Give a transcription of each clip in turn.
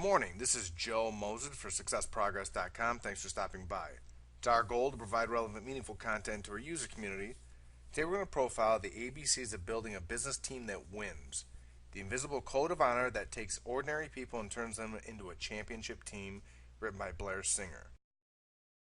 morning. This is Joe Moses for SuccessProgress.com. Thanks for stopping by. It's our goal to provide relevant, meaningful content to our user community. Today we're going to profile the ABCs of building a business team that wins. The invisible code of honor that takes ordinary people and turns them into a championship team, written by Blair Singer.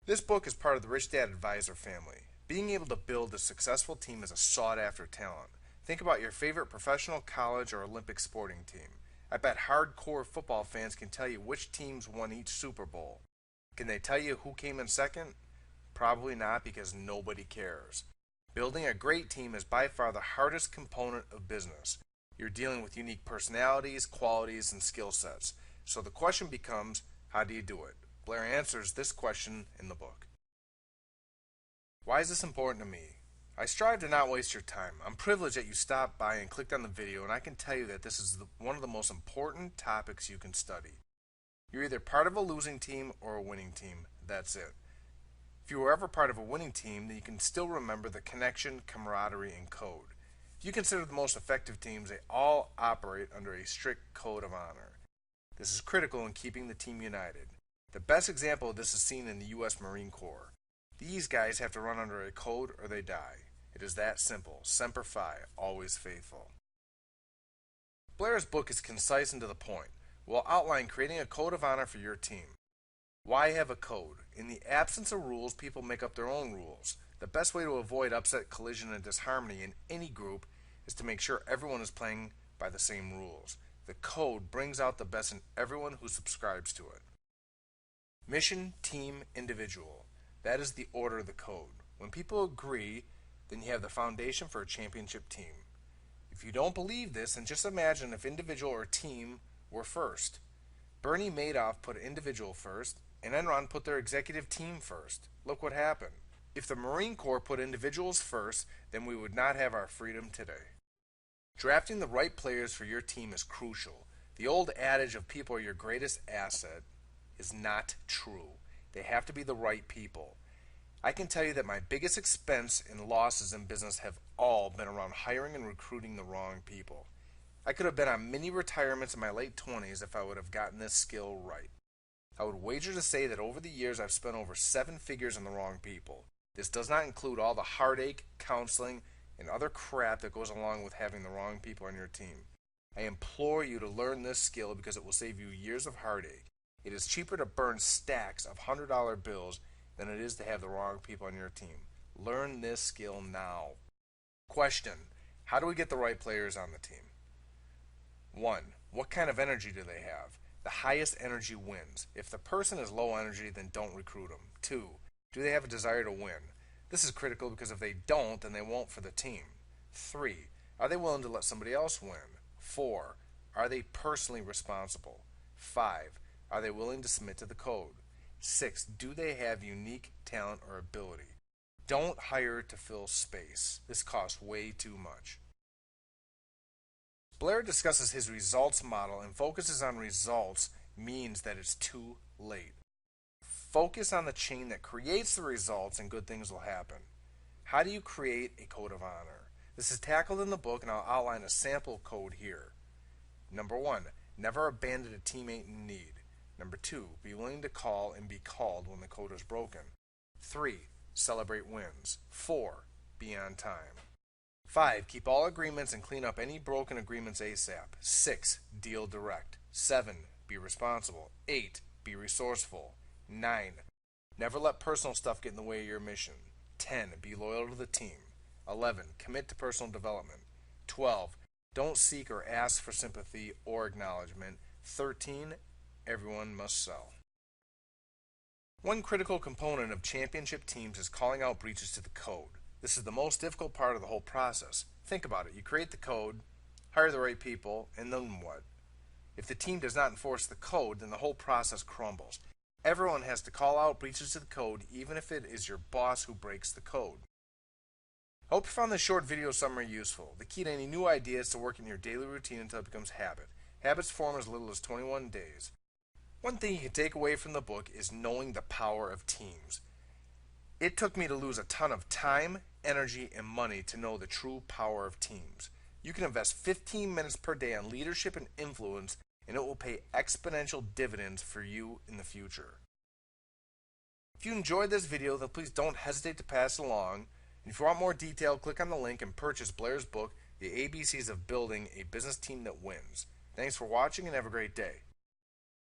This book is part of the Rich Dad Advisor family. Being able to build a successful team is a sought-after talent. Think about your favorite professional, college, or Olympic sporting team. I bet hardcore football fans can tell you which teams won each Super Bowl. Can they tell you who came in second? Probably not, because nobody cares. Building a great team is by far the hardest component of business. You're dealing with unique personalities, qualities, and skill sets. So the question becomes, how do you do it? Blair answers this question in the book. Why is this important to me? I strive to not waste your time. I'm privileged that you stopped by and clicked on the video, and I can tell you that this is one of the most important topics you can study. You're either part of a losing team or a winning team. That's it. If you were ever part of a winning team, then you can still remember the connection, camaraderie, and code. If you consider the most effective teams, they all operate under a strict code of honor. This is critical in keeping the team united. The best example of this is seen in the U.S. Marine Corps. These guys have to run under a code or they die. It is that simple. Semper Fi, always faithful. Blair's book is concise and to the point. We'll outline creating a code of honor for your team. Why have a code? In the absence of rules, people make up their own rules. The best way to avoid upset, collision, and disharmony in any group is to make sure everyone is playing by the same rules. The code brings out the best in everyone who subscribes to it. Mission, team, individual. That is the order of the code. When people agree, then you have the foundation for a championship team. If you don't believe this, then just imagine if individual or team were first. Bernie Madoff put individual first, and Enron put their executive team first. Look what happened. If the Marine Corps put individuals first, then we would not have our freedom today. Drafting the right players for your team is crucial. The old adage of people are your greatest asset is not true. They have to be the right people. I can tell you that my biggest expense and losses in business have all been around hiring and recruiting the wrong people. I could have been on many retirements in my late 20s if I would have gotten this skill right. I would wager to say that over the years I've spent over 7 figures on the wrong people. This does not include all the heartache, counseling, and other crap that goes along with having the wrong people on your team. I implore you to learn this skill because it will save you years of heartache. It is cheaper to burn stacks of $100 bills than it is to have the wrong people on your team. Learn this skill now. Question: how do we get the right players on the team? 1. What kind of energy do they have? The highest energy wins. If the person is low energy, then don't recruit them. 2. Do they have a desire to win? This is critical because if they don't, then they won't for the team. 3. Are they willing to let somebody else win? 4. Are they personally responsible? 5. Are they willing to submit to the code? 6. Do they have unique talent or ability? Don't hire to fill space. This costs way too much. Blair discusses his results model and focuses on results means that it's too late. Focus on the chain that creates the results and good things will happen. How do you create a code of honor? This is tackled in the book and I'll outline a sample code here. Number 1. Never abandon a teammate in need. Number 2. Be willing to call and be called when the code is broken. 3. Celebrate wins. 4. Be on time. 5. Keep all agreements and clean up any broken agreements ASAP. 6. Deal direct. 7. Be responsible. 8. Be resourceful. 9. Never let personal stuff get in the way of your mission. 10. Be loyal to the team. 11. Commit to personal development. 12. Don't seek or ask for sympathy or acknowledgement. 13. Everyone must sell. One critical component of championship teams is calling out breaches to the code. This is the most difficult part of the whole process. Think about it. You create the code, hire the right people, and then what? If the team does not enforce the code, then the whole process crumbles. Everyone has to call out breaches to the code, even if it is your boss who breaks the code. I hope you found this short video summary useful. The key to any new idea is to work in your daily routine until it becomes habit. Habits form as little as 21 days. One thing you can take away from the book is knowing the power of teams. It took me to lose a ton of time, energy, and money to know the true power of teams. You can invest 15 minutes per day on leadership and influence and it will pay exponential dividends for you in the future. If you enjoyed this video, then please don't hesitate to pass it along. And if you want more detail, click on the link and purchase Blair's book, The ABCs of Building a Business Team That Wins. Thanks for watching and have a great day.